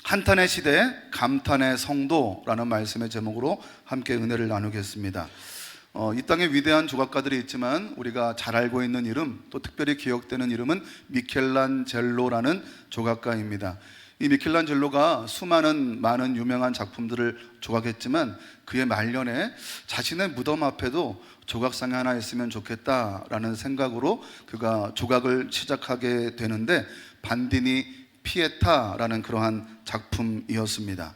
한탄의 시대, 감탄의 성도라는 말씀의 제목으로 함께 은혜를 나누겠습니다. 이 땅에 위대한 조각가들이 있지만 우리가 잘 알고 있는 이름, 또 특별히 기억되는 이름은 미켈란젤로라는 조각가입니다. 이 미켈란젤로가 많은 유명한 작품들을 조각했지만 그의 말년에 자신의 무덤 앞에도 조각상이 하나 있으면 좋겠다라는 생각으로 그가 조각을 시작하게 되는데, 반디니 피에타라는 그러한 작품이었습니다.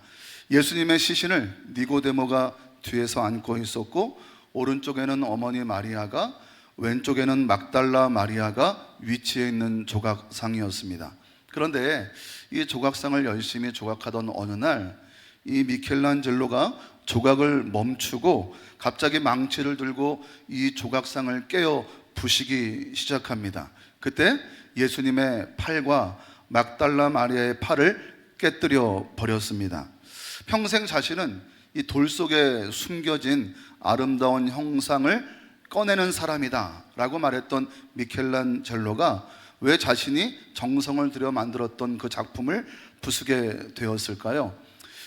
예수님의 시신을 니고데모가 뒤에서 안고 있었고, 오른쪽에는 어머니 마리아가, 왼쪽에는 막달라 마리아가 위치해 있는 조각상이었습니다. 그런데 이 조각상을 열심히 조각하던 어느 날, 이 미켈란젤로가 조각을 멈추고 갑자기 망치를 들고 이 조각상을 깨어 부시기 시작합니다. 그때 예수님의 팔과 막달라 마리아의 팔을 깨뜨려 버렸습니다. 평생 자신은 이 돌 속에 숨겨진 아름다운 형상을 꺼내는 사람이다 라고 말했던 미켈란젤로가 왜 자신이 정성을 들여 만들었던 그 작품을 부수게 되었을까요?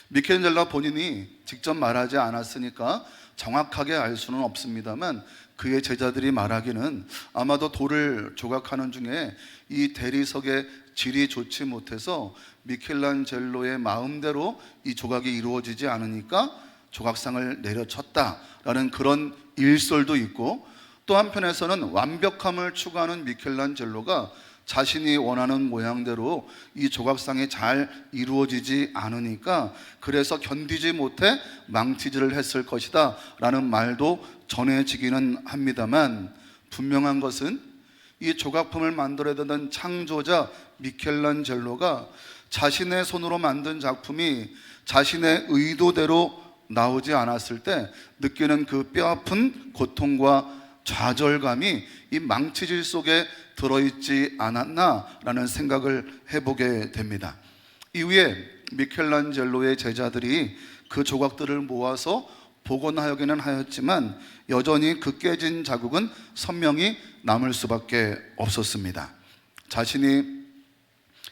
미켈란젤로 본인이 직접 말하지 않았으니까 정확하게 알 수는 없습니다만, 그의 제자들이 말하기는 아마도 돌을 조각하는 중에 이 대리석의 질이 좋지 못해서 미켈란젤로의 마음대로 이 조각이 이루어지지 않으니까 조각상을 내려쳤다라는 그런 일설도 있고, 또 한편에서는 완벽함을 추구하는 미켈란젤로가 자신이 원하는 모양대로 이 조각상이 잘 이루어지지 않으니까 그래서 견디지 못해 망치질을 했을 것이다 라는 말도 전해지기는 합니다만, 분명한 것은 이 조각품을 만들어야 되는 창조자 미켈란젤로가 자신의 손으로 만든 작품이 자신의 의도대로 나오지 않았을 때 느끼는 그 뼈아픈 고통과 좌절감이 이 망치질 속에 들어있지 않았나라는 생각을 해보게 됩니다. 이후에 미켈란젤로의 제자들이 그 조각들을 모아서 복원하기는 하였지만 여전히 그 깨진 자국은 선명히 남을 수밖에 없었습니다. 자신이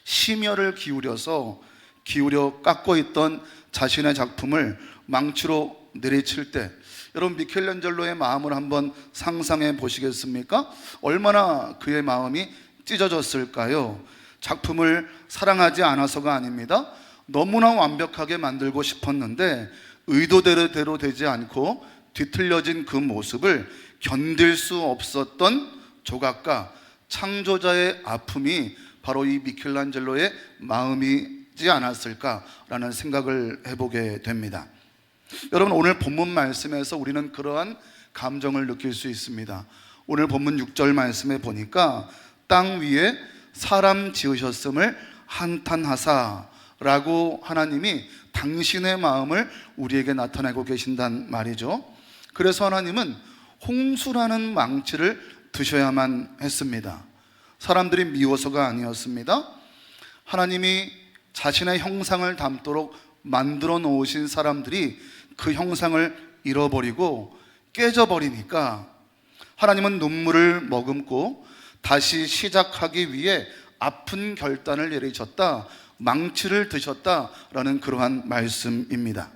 심혈을 기울여 깎고 있던 자신의 작품을 망치로 내리칠 때, 여러분 미켈란젤로의 마음을 한번 상상해 보시겠습니까? 얼마나 그의 마음이 찢어졌을까요? 작품을 사랑하지 않아서가 아닙니다. 너무나 완벽하게 만들고 싶었는데 의도대로 되지 않고 뒤틀려진 그 모습을 견딜 수 없었던 조각가, 창조자의 아픔이 바로 이 미켈란젤로의 마음이지 않았을까라는 생각을 해보게 됩니다. 여러분, 오늘 본문 말씀에서 우리는 그러한 감정을 느낄 수 있습니다. 오늘 본문 6절 말씀에 보니까 땅 위에 사람 지으셨음을 한탄하사 라고 하나님이 당신의 마음을 우리에게 나타내고 계신단 말이죠. 그래서 하나님은 홍수라는 망치를 드셔야만 했습니다. 사람들이 미워서가 아니었습니다. 하나님이 자신의 형상을 담도록 만들어 놓으신 사람들이 그 형상을 잃어버리고 깨져버리니까 하나님은 눈물을 머금고 다시 시작하기 위해 아픈 결단을 내리셨다, 망치를 드셨다라는 그러한 말씀입니다.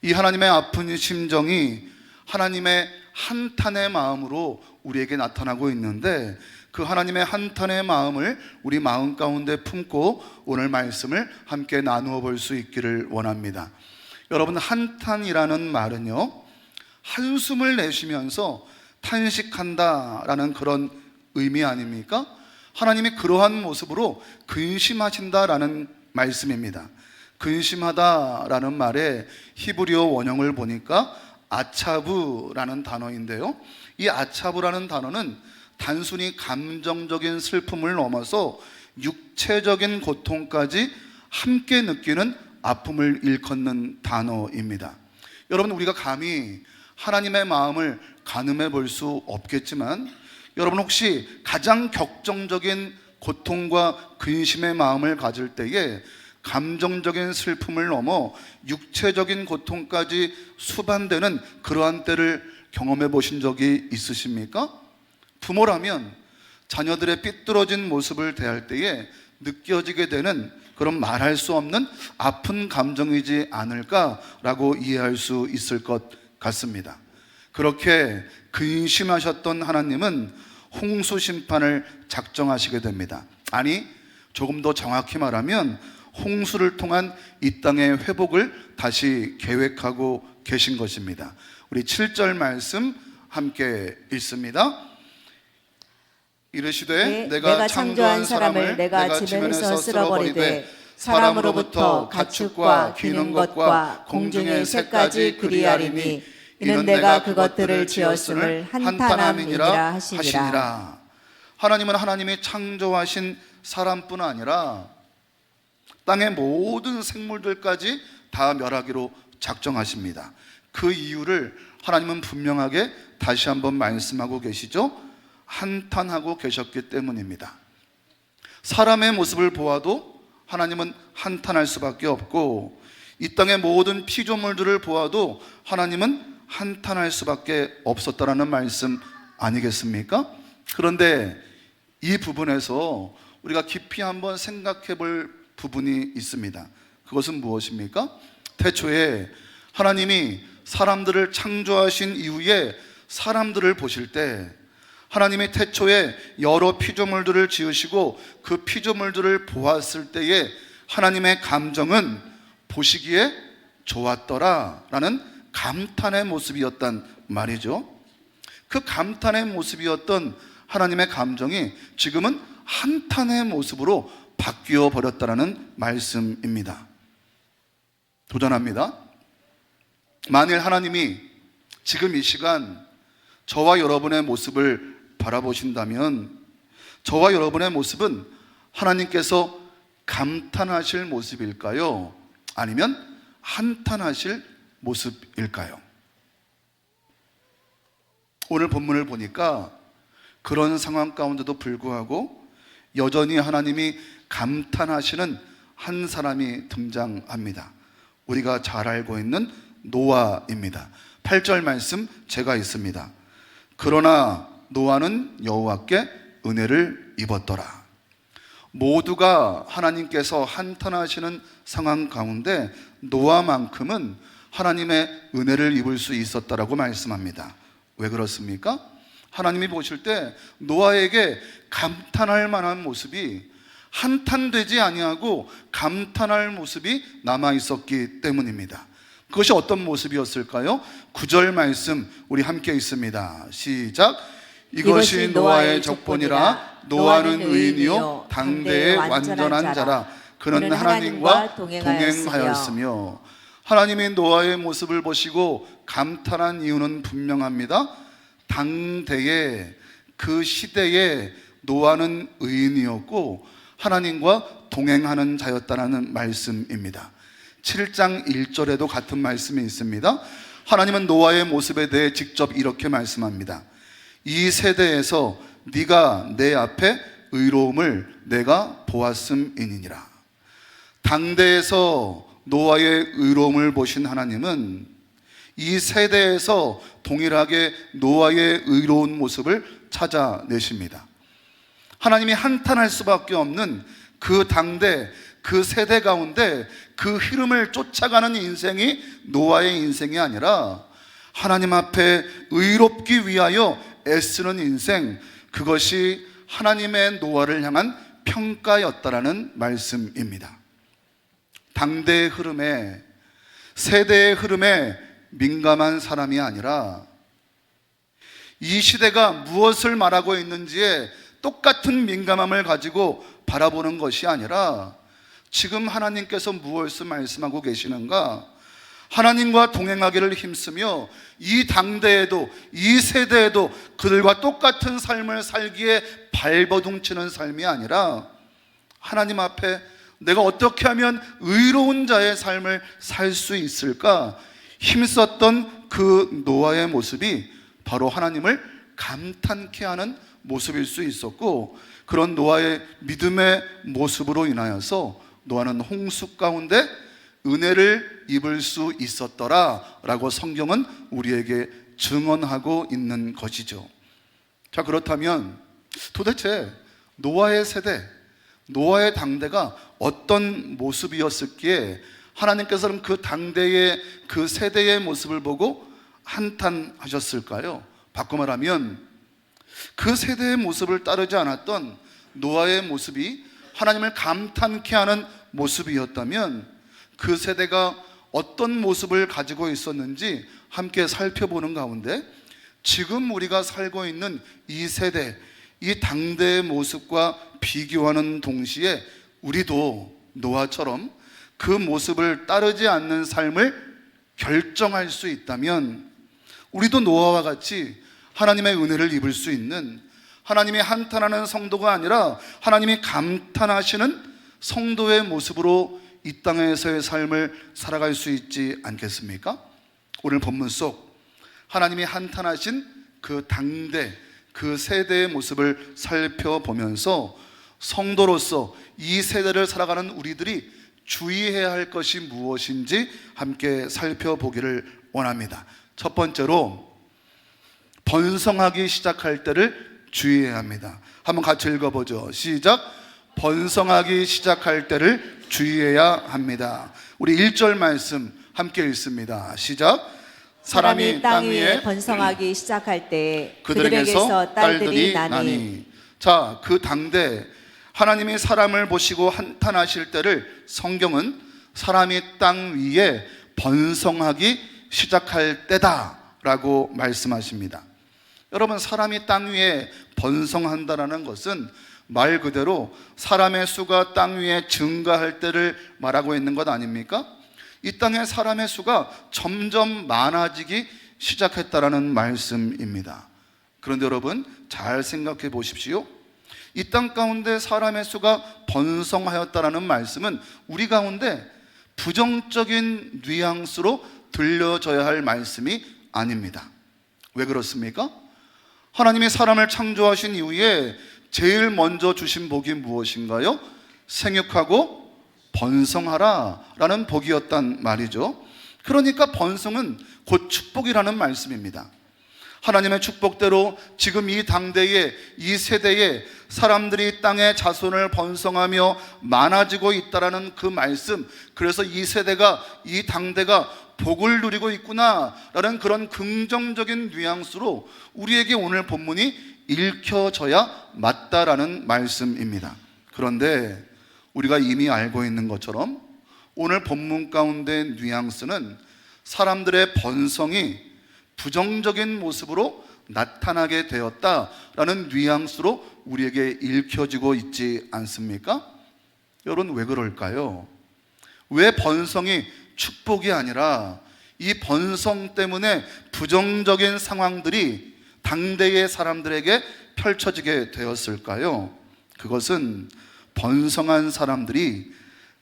이 하나님의 아픈 심정이 하나님의 한탄의 마음으로 우리에게 나타나고 있는데, 그 하나님의 한탄의 마음을 우리 마음 가운데 품고 오늘 말씀을 함께 나누어 볼 수 있기를 원합니다. 여러분, 한탄이라는 말은요, 한숨을 내쉬면서 탄식한다라는 그런 의미 아닙니까? 하나님이 그러한 모습으로 근심하신다라는 말씀입니다. 근심하다라는 말의 히브리어 원형을 보니까 아차부라는 단어인데요, 이 아차부라는 단어는 단순히 감정적인 슬픔을 넘어서 육체적인 고통까지 함께 느끼는 아픔을 일컫는 단어입니다. 여러분, 우리가 감히 하나님의 마음을 가늠해 볼 수 없겠지만, 여러분 혹시 가장 격정적인 고통과 근심의 마음을 가질 때에 감정적인 슬픔을 넘어 육체적인 고통까지 수반되는 그러한 때를 경험해 보신 적이 있으십니까? 부모라면 자녀들의 삐뚤어진 모습을 대할 때에 느껴지게 되는 그런 말할 수 없는 아픈 감정이지 않을까라고 이해할 수 있을 것 같습니다. 그렇게 근심하셨던 하나님은 홍수 심판을 작정하시게 됩니다. 아니, 조금 더 정확히 말하면 홍수를 통한 이 땅의 회복을 다시 계획하고 계신 것입니다. 우리 7절 말씀 함께 읽습니다. 이르시되 내가 창조한 사람을 내가 지면에서 쓸어버리되 사람으로부터 가축과 기는 것과 공중의 새까지 그리하리니 이는 내가 그것들을 지었음을 한탄함이니라 하시니라. 하나님은 하나님이 창조하신 사람뿐 아니라 땅의 모든 생물들까지 다 멸하기로 작정하십니다. 그 이유를 하나님은 분명하게 다시 한번 말씀하고 계시죠. 한탄하고 계셨기 때문입니다. 사람의 모습을 보아도 하나님은 한탄할 수밖에 없고, 이 땅의 모든 피조물들을 보아도 하나님은 한탄할 수밖에 없었다라는 말씀 아니겠습니까? 그런데 이 부분에서 우리가 깊이 한번 생각해 볼 부분이 있습니다. 그것은 무엇입니까? 태초에 하나님이 사람들을 창조하신 이후에 사람들을 보실 때 하나님이 태초에 여러 피조물들을 지으시고 그 피조물들을 보았을 때에 하나님의 감정은 보시기에 좋았더라 라는 감탄의 모습이었단 말이죠. 그 감탄의 모습이었던 하나님의 감정이 지금은 한탄의 모습으로 바뀌어 버렸다는 말씀입니다. 도전합니다. 만일 하나님이 지금 이 시간 저와 여러분의 모습을 바라보신다면 저와 여러분의 모습은 하나님께서 감탄하실 모습일까요? 아니면 한탄하실 모습일까요? 오늘 본문을 보니까 그런 상황 가운데도 불구하고 여전히 하나님이 감탄하시는 한 사람이 등장합니다. 우리가 잘 알고 있는 노아입니다. 8절 말씀 제가 있습니다. 그러나 노아는 여호와께 은혜를 입었더라. 모두가 하나님께서 한탄하시는 상황 가운데 노아만큼은 하나님의 은혜를 입을 수 있었다라고 말씀합니다. 왜 그렇습니까? 하나님이 보실 때 노아에게 감탄할 만한 모습이 한탄되지 아니하고 감탄할 모습이 남아 있었기 때문입니다. 그것이 어떤 모습이었을까요? 9절 말씀 우리 함께 있습니다. 시작. 이것이 노아의 족본이라. 노아는 의인이요 당대의 완전한 자라. 그는 하나님과 동행하였으며. 하나님이 노아의 모습을 보시고 감탄한 이유는 분명합니다. 당대에, 그 시대에 노아는 의인이었고 하나님과 동행하는 자였다는 말씀입니다. 7장 1절에도 같은 말씀이 있습니다. 하나님은 노아의 모습에 대해 직접 이렇게 말씀합니다. 이 세대에서 네가 내 앞에 의로움을 내가 보았음이니라. 당대에서 노아의 의로움을 보신 하나님은 이 세대에서 동일하게 노아의 의로운 모습을 찾아내십니다. 하나님이 한탄할 수밖에 없는 그 당대, 그 세대 가운데 그 흐름을 쫓아가는 인생이 노아의 인생이 아니라 하나님 앞에 의롭기 위하여 애쓰는 인생, 그것이 하나님의 노아를 향한 평가였다라는 말씀입니다. 당대의 흐름에, 세대의 흐름에 민감한 사람이 아니라 이 시대가 무엇을 말하고 있는지에 똑같은 민감함을 가지고 바라보는 것이 아니라 지금 하나님께서 무엇을 말씀하고 계시는가, 하나님과 동행하기를 힘쓰며 이 당대에도 이 세대에도 그들과 똑같은 삶을 살기에 발버둥치는 삶이 아니라 하나님 앞에 내가 어떻게 하면 의로운 자의 삶을 살 수 있을까 힘썼던 그 노아의 모습이 바로 하나님을 감탄케 하는 모습일 수 있었고, 그런 노아의 믿음의 모습으로 인하여서 노아는 홍수 가운데 은혜를 입을 수 있었더라 라고 성경은 우리에게 증언하고 있는 것이죠. 자, 그렇다면 도대체 노아의 세대, 노아의 당대가 어떤 모습이었을기에 하나님께서는 그 당대의 그 세대의 모습을 보고 한탄하셨을까요? 바꿔 말하면 그 세대의 모습을 따르지 않았던 노아의 모습이 하나님을 감탄케 하는 모습이었다면 그 세대가 어떤 모습을 가지고 있었는지 함께 살펴보는 가운데 지금 우리가 살고 있는 이 세대, 이 당대의 모습과 비교하는 동시에 우리도 노아처럼 그 모습을 따르지 않는 삶을 결정할 수 있다면 우리도 노아와 같이 하나님의 은혜를 입을 수 있는, 하나님이 한탄하는 성도가 아니라 하나님이 감탄하시는 성도의 모습으로 이 땅에서의 삶을 살아갈 수 있지 않겠습니까? 오늘 본문 속 하나님이 한탄하신 그 당대, 그 세대의 모습을 살펴보면서 성도로서 이 세대를 살아가는 우리들이 주의해야 할 것이 무엇인지 함께 살펴보기를 원합니다. 첫 번째로 번성하기 시작할 때를 주의해야 합니다. 한번 같이 읽어보죠. 시작. 번성하기 시작할 때를 주의해야 합니다. 우리 1절 말씀 함께 읽습니다. 시작. 사람이 땅 위에 번성하기 시작할 때 그들에게서 딸들이 나니. 자, 그 당대 하나님이 사람을 보시고 한탄하실 때를 성경은 사람이 땅 위에 번성하기 시작할 때다라고 말씀하십니다. 여러분, 사람이 땅 위에 번성한다는 것은 말 그대로 사람의 수가 땅 위에 증가할 때를 말하고 있는 것 아닙니까? 이 땅에 사람의 수가 점점 많아지기 시작했다라는 말씀입니다. 그런데 여러분, 잘 생각해 보십시오. 이 땅 가운데 사람의 수가 번성하였다라는 말씀은 우리 가운데 부정적인 뉘앙스로 들려져야 할 말씀이 아닙니다. 왜 그렇습니까? 하나님이 사람을 창조하신 이후에 제일 먼저 주신 복이 무엇인가요? 생육하고 번성하라 라는 복이었단 말이죠. 그러니까 번성은 곧 축복이라는 말씀입니다. 하나님의 축복대로 지금 이 당대에, 이 세대에 사람들이 땅의 자손을 번성하며 많아지고 있다라는 그 말씀, 그래서 이 세대가, 이 당대가 복을 누리고 있구나라는 그런 긍정적인 뉘앙스로 우리에게 오늘 본문이 읽혀져야 맞다라는 말씀입니다. 그런데 우리가 이미 알고 있는 것처럼 오늘 본문 가운데 뉘앙스는 사람들의 번성이 부정적인 모습으로 나타나게 되었다라는 뉘앙스로 우리에게 읽혀지고 있지 않습니까? 여러분, 왜 그럴까요? 왜 번성이 축복이 아니라 이 번성 때문에 부정적인 상황들이 당대의 사람들에게 펼쳐지게 되었을까요? 그것은 번성한 사람들이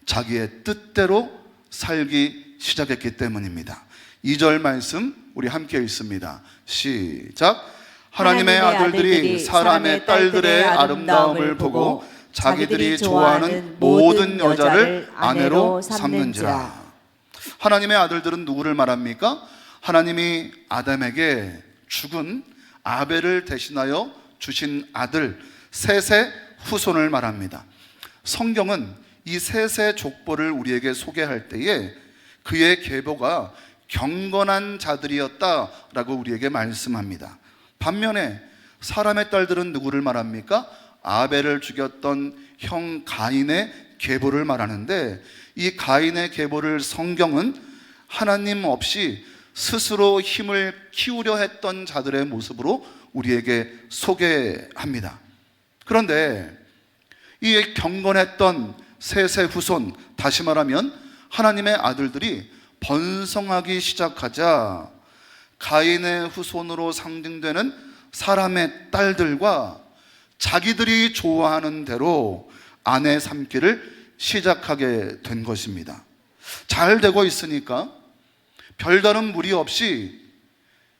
자기의 뜻대로 살기 시작했기 때문입니다. 2절 말씀 우리 함께 읽습니다. 시작. 하나님의 아들들이 사람의 딸들의 아름다움을 보고 자기들이 좋아하는 모든 여자를 아내로 삼는지라. 하나님의 아들들은 누구를 말합니까? 하나님이 아담에게 죽은 아벨을 대신하여 주신 아들 셋의 후손을 말합니다. 성경은 이 셋의 족보를 우리에게 소개할 때에 그의 계보가 경건한 자들이었다라고 우리에게 말씀합니다. 반면에 사람의 딸들은 누구를 말합니까? 아벨을 죽였던 형 가인의 계보를 말하는데, 이 가인의 계보를 성경은 하나님 없이 스스로 힘을 키우려 했던 자들의 모습으로 우리에게 소개합니다. 그런데 이 경건했던 셋의 후손, 다시 말하면 하나님의 아들들이 번성하기 시작하자 가인의 후손으로 상징되는 사람의 딸들과 자기들이 좋아하는 대로 아내 삼기를 시작하게 된 것입니다. 잘 되고 있으니까 별다른 무리 없이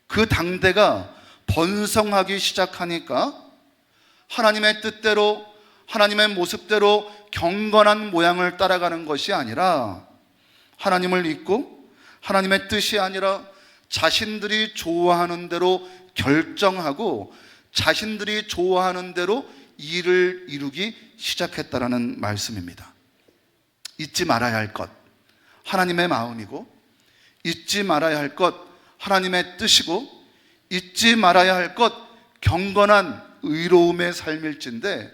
그 당대가 번성하기 시작하니까 하나님의 뜻대로, 하나님의 모습대로 경건한 모양을 따라가는 것이 아니라 하나님을 잊고 하나님의 뜻이 아니라 자신들이 좋아하는 대로 결정하고 자신들이 좋아하는 대로 일을 이루기 시작했다라는 말씀입니다. 잊지 말아야 할 것, 하나님의 마음이고, 잊지 말아야 할 것, 하나님의 뜻이고, 잊지 말아야 할 것, 경건한 의로움의 삶일진데,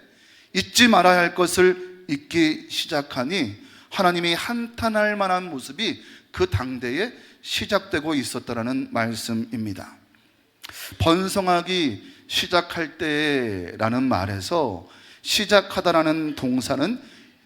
잊지 말아야 할 것을 잊기 시작하니 하나님이 한탄할 만한 모습이 그 당대에 시작되고 있었다라는 말씀입니다. 번성하기 시작할 때라는 말에서 시작하다라는 동사는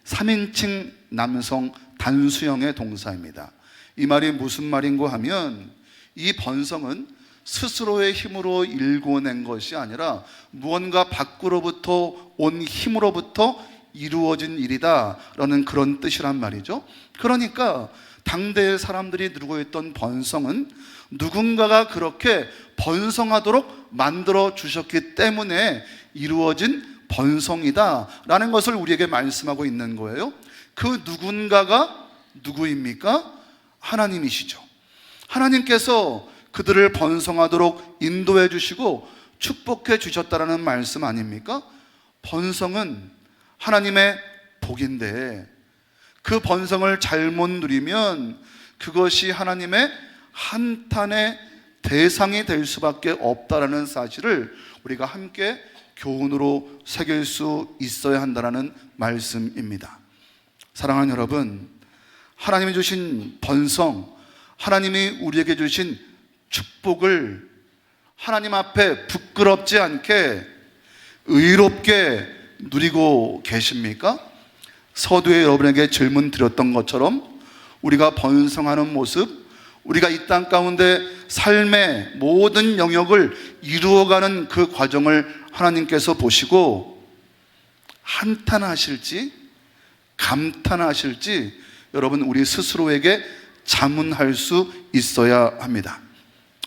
3인칭 남성 단수형의 동사입니다. 이 말이 무슨 말인고 하면, 이 번성은 스스로의 힘으로 일궈낸 것이 아니라 무언가 밖으로부터 온 힘으로부터 이루어진 일이다 라는 그런 뜻이란 말이죠. 그러니까 당대의 사람들이 누리고 있던 번성은 누군가가 그렇게 번성하도록 만들어 주셨기 때문에 이루어진 번성이다 라는 것을 우리에게 말씀하고 있는 거예요. 그 누군가가 누구입니까? 하나님이시죠. 하나님께서 그들을 번성하도록 인도해 주시고 축복해 주셨다라는 말씀 아닙니까? 번성은 하나님의 복인데, 그 번성을 잘못 누리면 그것이 하나님의 한탄의 대상이 될 수밖에 없다라는 사실을 우리가 함께 교훈으로 새길 수 있어야 한다는 말씀입니다. 사랑하는 여러분, 하나님이 주신 번성, 하나님이 우리에게 주신 축복을 하나님 앞에 부끄럽지 않게 의롭게 누리고 계십니까? 서두에 여러분에게 질문 드렸던 것처럼 우리가 번성하는 모습, 우리가 이 땅 가운데 삶의 모든 영역을 이루어가는 그 과정을 하나님께서 보시고 한탄하실지 감탄하실지 여러분 우리 스스로에게 자문할 수 있어야 합니다.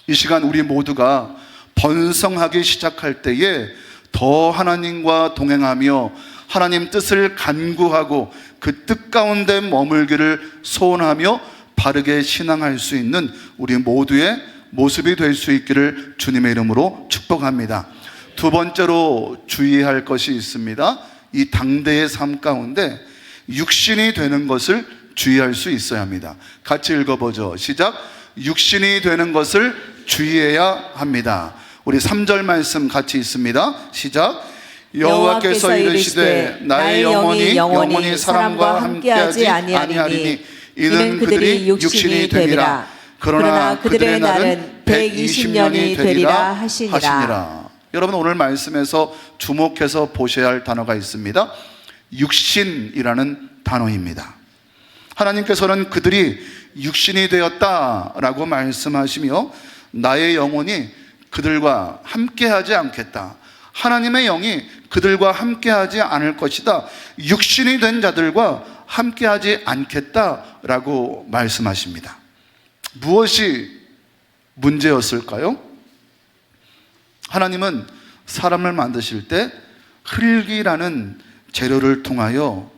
이 시간 우리 모두가 번성하기 시작할 때에 더 하나님과 동행하며 하나님 뜻을 간구하고 그 뜻 가운데 머물기를 소원하며 바르게 신앙할 수 있는 우리 모두의 모습이 될 수 있기를 주님의 이름으로 축복합니다. 두 번째로 주의할 것이 있습니다. 이 당대의 삶 가운데 육신이 되는 것을 주의할 수 있어야 합니다. 같이 읽어보죠. 시작. 육신이 되는 것을 주의해야 합니다. 우리 3절 말씀 같이 있습니다. 시작. 여호와께서 이르시되 나의 영혼이 사람과 함께하지 아니하리니 이는 그들이 육신이 되리라. 그러나 그들의 날은 120년이 되리라 하시니라. 여러분 오늘 말씀에서 주목해서 보셔야 할 단어가 있습니다. 육신이라는 단어입니다. 하나님께서는 그들이 육신이 되었다라고 말씀하시며 나의 영혼이 그들과 함께하지 않겠다, 하나님의 영이 그들과 함께하지 않을 것이다, 육신이 된 자들과 함께하지 않겠다라고 말씀하십니다. 무엇이 문제였을까요? 하나님은 사람을 만드실 때 흙이라는 재료를 통하여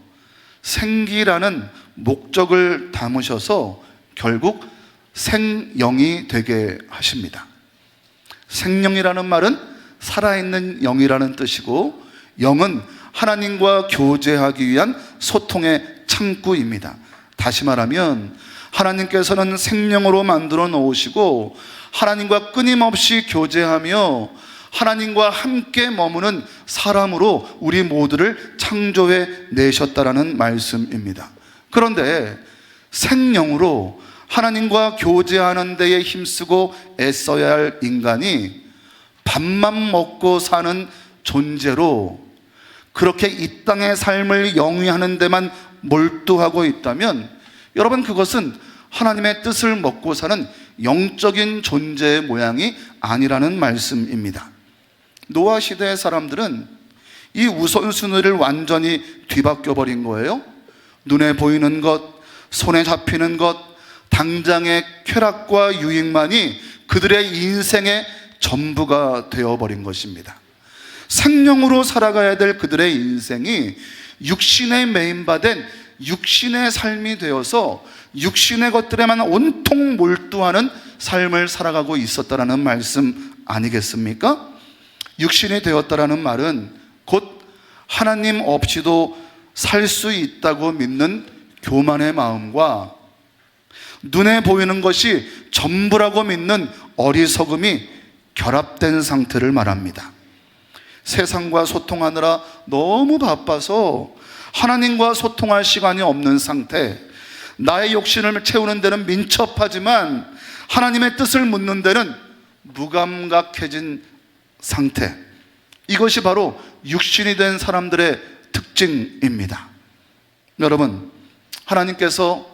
생기라는 목적을 담으셔서 결국 생영이 되게 하십니다. 생명이라는 말은 살아있는 영이라는 뜻이고, 영은 하나님과 교제하기 위한 소통의 창구입니다. 다시 말하면 하나님께서는 생명으로 만들어 놓으시고 하나님과 끊임없이 교제하며 하나님과 함께 머무는 사람으로 우리 모두를 창조해 내셨다라는 말씀입니다. 그런데 생명으로 하나님과 교제하는 데에 힘쓰고 애써야 할 인간이 밥만 먹고 사는 존재로 그렇게 이 땅의 삶을 영위하는 데만 몰두하고 있다면 여러분 그것은 하나님의 뜻을 먹고 사는 영적인 존재의 모양이 아니라는 말씀입니다. 노아 시대의 사람들은 이 우선순위를 완전히 뒤바뀌어 버린 거예요. 눈에 보이는 것, 손에 잡히는 것, 당장의 쾌락과 유익만이 그들의 인생의 전부가 되어버린 것입니다. 생명으로 살아가야 될 그들의 인생이 육신에 매인받은 육신의 삶이 되어서 육신의 것들에만 온통 몰두하는 삶을 살아가고 있었다라는 말씀 아니겠습니까? 육신이 되었다라는 말은 곧 하나님 없이도 살 수 있다고 믿는 교만의 마음과 눈에 보이는 것이 전부라고 믿는 어리석음이 결합된 상태를 말합니다. 세상과 소통하느라 너무 바빠서 하나님과 소통할 시간이 없는 상태, 나의 욕심을 채우는 데는 민첩하지만 하나님의 뜻을 묻는 데는 무감각해진 상태, 이것이 바로 육신이 된 사람들의 특징입니다. 여러분, 하나님께서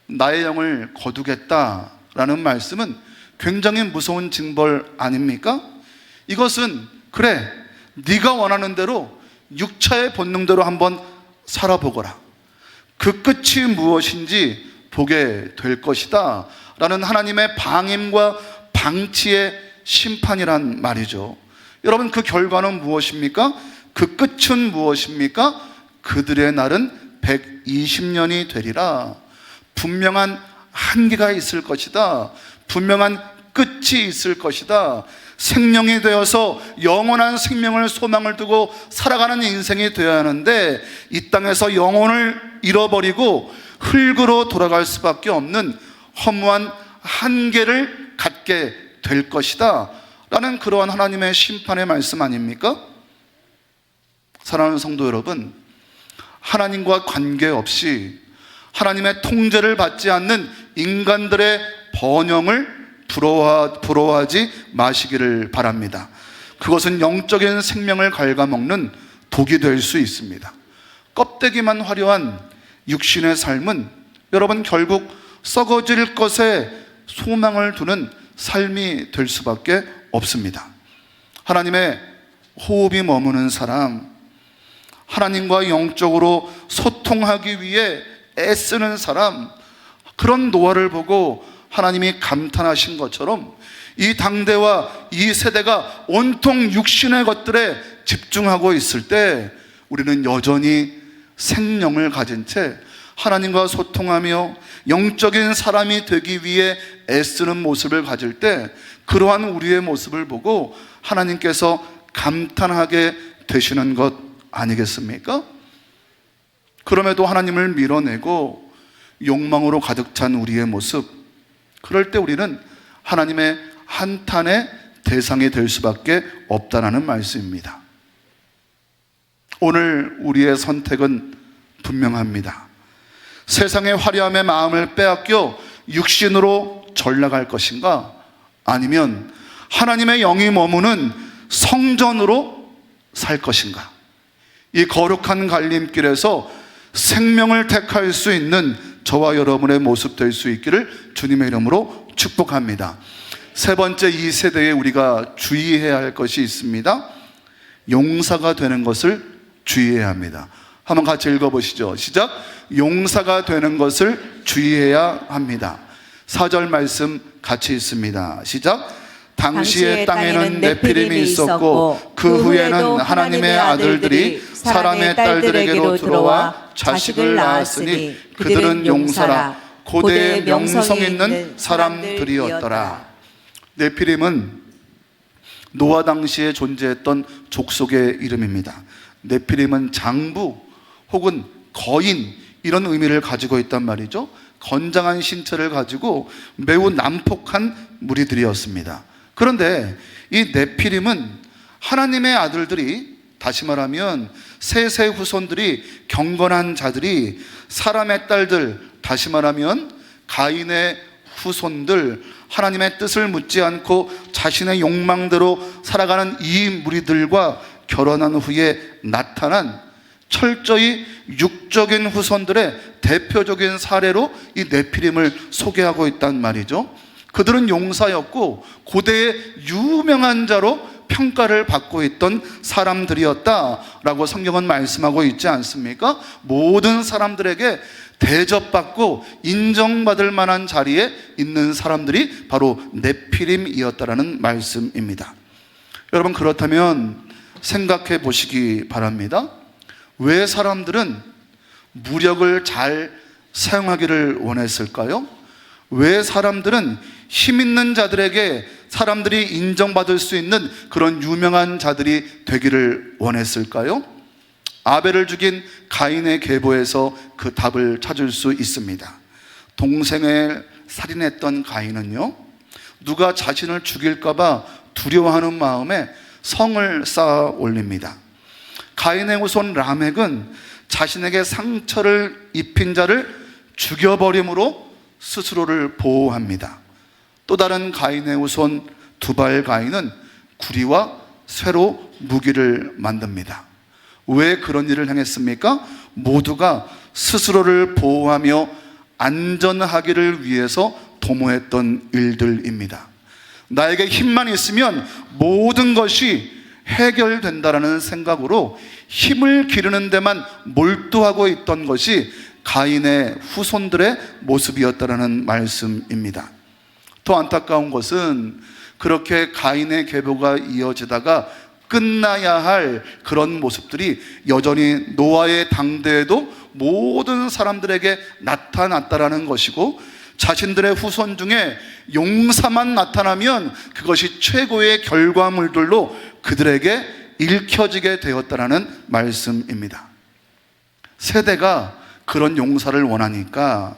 나의 영을 거두겠다라는 말씀은 굉장히 무서운 징벌 아닙니까? 이것은 그래, 네가 원하는 대로 육체의 본능대로 한번 살아보거라, 그 끝이 무엇인지 보게 될 것이다 라는 하나님의 방임과 방치의 심판이란 말이죠. 여러분, 그 결과는 무엇입니까? 그 끝은 무엇입니까? 그들의 날은 120년이 되리라. 분명한 한계가 있을 것이다. 분명한 끝이 있을 것이다. 생명이 되어서 영원한 생명을 소망을 두고 살아가는 인생이 되어야 하는데, 이 땅에서 영혼을 잃어버리고 흙으로 돌아갈 수밖에 없는 허무한 한계를 갖게 될 것이다 라는 그러한 하나님의 심판의 말씀 아닙니까? 사랑하는 성도 여러분, 하나님과 관계없이 하나님의 통제를 받지 않는 인간들의 번영을 부러워하지 마시기를 바랍니다. 그것은 영적인 생명을 갉아먹는 독이 될 수 있습니다. 껍데기만 화려한 육신의 삶은 여러분 결국 썩어질 것에 소망을 두는 삶이 될 수밖에 없습니다. 하나님의 호흡이 머무는 사람, 하나님과 영적으로 소통하기 위해 애쓰는 사람, 그런 노아를 보고 하나님이 감탄하신 것처럼 이 당대와 이 세대가 온통 육신의 것들에 집중하고 있을 때 우리는 여전히 생명을 가진 채 하나님과 소통하며 영적인 사람이 되기 위해 애쓰는 모습을 가질 때, 그러한 우리의 모습을 보고 하나님께서 감탄하게 되시는 것 아니겠습니까? 그럼에도 하나님을 밀어내고 욕망으로 가득 찬 우리의 모습, 그럴 때 우리는 하나님의 한탄의 대상이 될 수밖에 없다는 말씀입니다. 오늘 우리의 선택은 분명합니다. 세상의 화려함에 마음을 빼앗겨 육신으로 전락할 것인가, 아니면 하나님의 영이 머무는 성전으로 살 것인가. 이 거룩한 갈림길에서 생명을 택할 수 있는 저와 여러분의 모습 될 수 있기를 주님의 이름으로 축복합니다. 세 번째, 이 세대에 우리가 주의해야 할 것이 있습니다. 용사가 되는 것을 주의해야 합니다. 한번 같이 읽어보시죠. 시작. 용사가 되는 것을 주의해야 합니다. 4절 말씀 같이 있습니다. 시작. 당시의 땅에는 네피림이 있었고 그 후에는 하나님의 아들들이 사람의 딸들에게로 들어와 자식을 낳았으니 그들은 용사라 고대의 명성 있는 사람들이었더라. 네피림은 노아 당시에 존재했던 족속의 이름입니다. 네피림은 장부 혹은 거인, 이런 의미를 가지고 있단 말이죠. 건장한 신체를 가지고 매우 난폭한 무리들이었습니다. 그런데 이 네피림은 하나님의 아들들이, 다시 말하면 셋의 후손들이, 경건한 자들이, 사람의 딸들, 다시 말하면 가인의 후손들, 하나님의 뜻을 묻지 않고 자신의 욕망대로 살아가는 이 무리들과 결혼한 후에 나타난 철저히 육적인 후손들의 대표적인 사례로 이 네피림을 소개하고 있단 말이죠. 그들은 용사였고 고대의 유명한 자로 평가를 받고 있던 사람들이었다라고 성경은 말씀하고 있지 않습니까? 모든 사람들에게 대접받고 인정받을 만한 자리에 있는 사람들이 바로 네피림이었다라는 말씀입니다. 여러분, 그렇다면 생각해 보시기 바랍니다. 왜 사람들은 무력을 잘 사용하기를 원했을까요? 왜 사람들은 힘 있는 자들에게 사람들이 인정받을 수 있는 그런 유명한 자들이 되기를 원했을까요? 아벨을 죽인 가인의 계보에서 그 답을 찾을 수 있습니다. 동생을 살인했던 가인은요, 누가 자신을 죽일까봐 두려워하는 마음에 성을 쌓아 올립니다. 가인의 후손 라멕은 자신에게 상처를 입힌 자를 죽여버림으로 스스로를 보호합니다. 또 다른 가인의 후손 두발 가인은 구리와 쇠로 무기를 만듭니다. 왜 그런 일을 행했습니까? 모두가 스스로를 보호하며 안전하기를 위해서 도모했던 일들입니다. 나에게 힘만 있으면 모든 것이 해결된다라는 생각으로 힘을 기르는 데만 몰두하고 있던 것이 가인의 후손들의 모습이었다라는 말씀입니다. 더 안타까운 것은 그렇게 가인의 계보가 이어지다가 끝나야 할 그런 모습들이 여전히 노아의 당대에도 모든 사람들에게 나타났다라는 것이고, 자신들의 후손 중에 용사만 나타나면 그것이 최고의 결과물들로 그들에게 읽혀지게 되었다라는 말씀입니다. 세대가 그런 용사를 원하니까,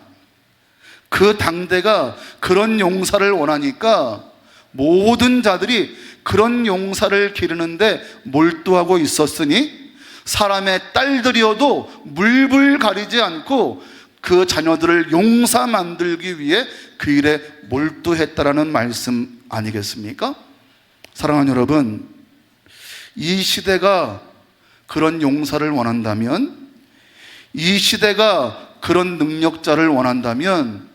그 당대가 그런 용사를 원하니까 모든 자들이 그런 용사를 기르는데 몰두하고 있었으니 사람의 딸들이어도 물불 가리지 않고 그 자녀들을 용사 만들기 위해 그 일에 몰두했다라는 말씀 아니겠습니까? 사랑하는 여러분, 이 시대가 그런 용사를 원한다면, 이 시대가 그런 능력자를 원한다면,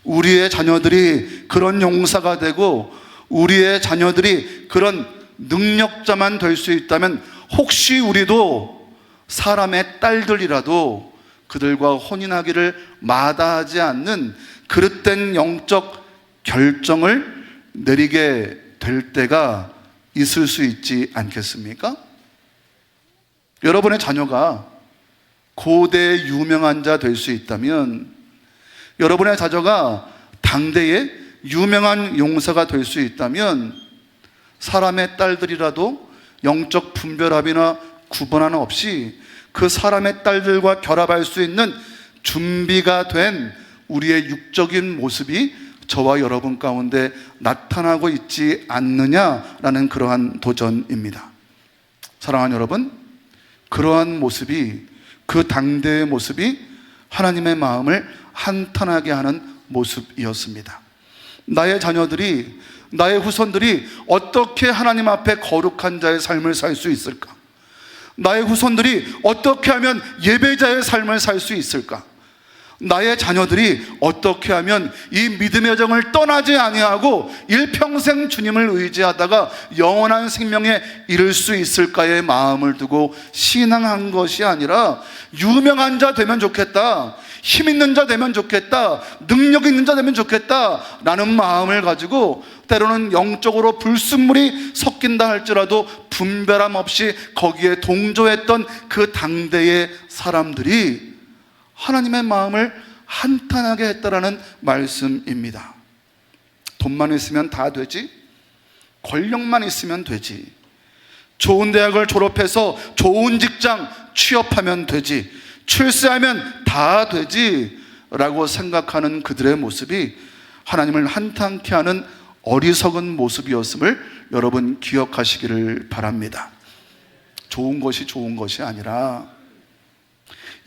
우리의 자녀들이 그런 용사가 되고 우리의 자녀들이 그런 능력자만 될 수 있다면, 혹시 우리도 사람의 딸들이라도 그들과 혼인하기를 마다하지 않는 그릇된 영적 결정을 내리게 될 때가 있을 수 있지 않겠습니까? 여러분의 자녀가 고대 유명한 자 될 수 있다면, 여러분의 자녀가 당대의 유명한 용사가 될 수 있다면, 사람의 딸들이라도 영적 분별함이나 구분함 없이 그 사람의 딸들과 결합할 수 있는 준비가 된 우리의 육적인 모습이 저와 여러분 가운데 나타나고 있지 않느냐라는 그러한 도전입니다. 사랑하는 여러분, 그러한 모습이, 그 당대의 모습이 하나님의 마음을 한탄하게 하는 모습이었습니다. 나의 자녀들이, 나의 후손들이 어떻게 하나님 앞에 거룩한 자의 삶을 살 수 있을까? 나의 후손들이 어떻게 하면 예배자의 삶을 살 수 있을까? 나의 자녀들이 어떻게 하면 이 믿음의 여정을 떠나지 아니하고 일평생 주님을 의지하다가 영원한 생명에 이를 수 있을까의 마음을 두고 신앙한 것이 아니라, 유명한 자 되면 좋겠다, 힘 있는 자 되면 좋겠다, 능력 있는 자 되면 좋겠다 라는 마음을 가지고 때로는 영적으로 불순물이 섞인다 할지라도 분별함 없이 거기에 동조했던 그 당대의 사람들이 하나님의 마음을 한탄하게 했다라는 말씀입니다. 돈만 있으면 다 되지, 권력만 있으면 되지, 좋은 대학을 졸업해서 좋은 직장 취업하면 되지, 출세하면 다 되지 라고 생각하는 그들의 모습이 하나님을 한탄케 하는 어리석은 모습이었음을 여러분 기억하시기를 바랍니다. 좋은 것이 아니라,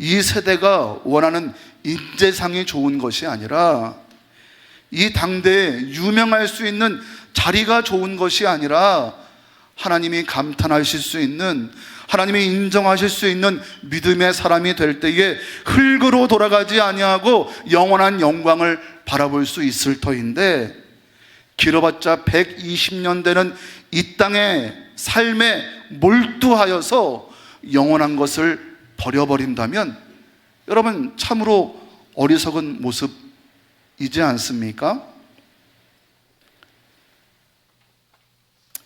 이 세대가 원하는 인재상이 좋은 것이 아니라, 이 당대에 유명할 수 있는 자리가 좋은 것이 아니라, 하나님이 감탄하실 수 있는, 하나님이 인정하실 수 있는 믿음의 사람이 될 때에 흙으로 돌아가지 아니하고 영원한 영광을 바라볼 수 있을 터인데, 길어봤자 120년 되는 이 땅의 삶에 몰두하여서 영원한 것을 버려버린다면 여러분, 참으로 어리석은 모습이지 않습니까?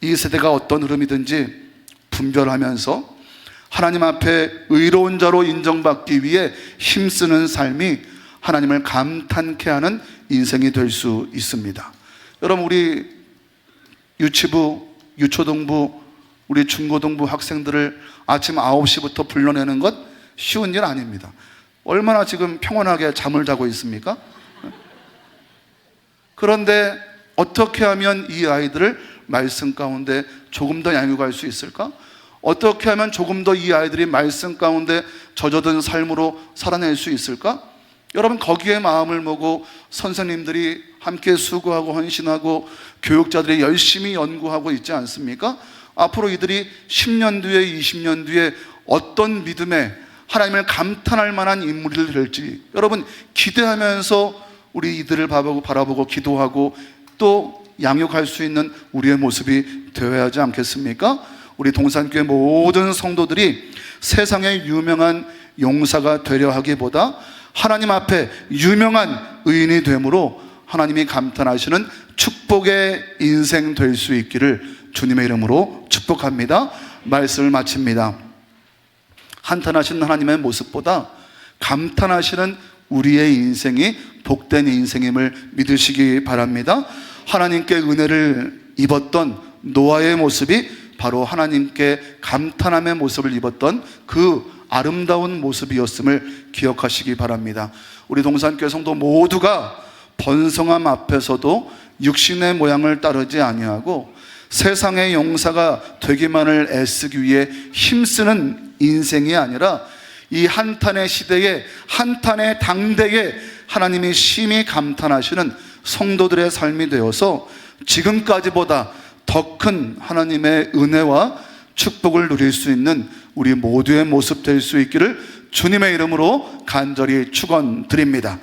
이 세대가 어떤 흐름이든지 분별하면서 하나님 앞에 의로운 자로 인정받기 위해 힘쓰는 삶이 하나님을 감탄케 하는 인생이 될 수 있습니다. 여러분, 우리 유치부, 유초등부 우리 중고등부 학생들을 아침 9시부터 불러내는 것 쉬운 일 아닙니다. 얼마나 지금 평온하게 잠을 자고 있습니까? 그런데 어떻게 하면 이 아이들을 말씀 가운데 조금 더 양육할 수 있을까? 어떻게 하면 조금 더 이 아이들이 말씀 가운데 젖어든 삶으로 살아낼 수 있을까? 여러분, 거기에 마음을 먹고 선생님들이 함께 수고하고 헌신하고 교육자들이 열심히 연구하고 있지 않습니까? 앞으로 이들이 10년 뒤에 20년 뒤에 어떤 믿음에 하나님을 감탄할 만한 인물이 될지 여러분 기대하면서 우리 이들을 바라보고 기도하고 또 양육할 수 있는 우리의 모습이 되어야 하지 않겠습니까? 우리 동산교회 모든 성도들이 세상의 유명한 용사가 되려 하기보다 하나님 앞에 유명한 의인이 되므로 하나님이 감탄하시는 축복의 인생 될 수 있기를 주님의 이름으로 축복합니다. 말씀을 마칩니다. 한탄하시는 하나님의 모습보다 감탄하시는 우리의 인생이 복된 인생임을 믿으시기 바랍니다. 하나님께 은혜를 입었던 노아의 모습이 바로 하나님께 감탄함의 모습을 입었던 그 아름다운 모습이었음을 기억하시기 바랍니다. 우리 동산교회 성도 모두가 번성함 앞에서도 육신의 모양을 따르지 아니하고 세상의 용사가 되기만을 애쓰기 위해 힘쓰는 인생이 아니라 이 한탄의 시대에 한탄의 당대에 하나님이 심히 감탄하시는 성도들의 삶이 되어서 지금까지보다 더 큰 하나님의 은혜와 축복을 누릴 수 있는 우리 모두의 모습 될 수 있기를 주님의 이름으로 간절히 축원드립니다.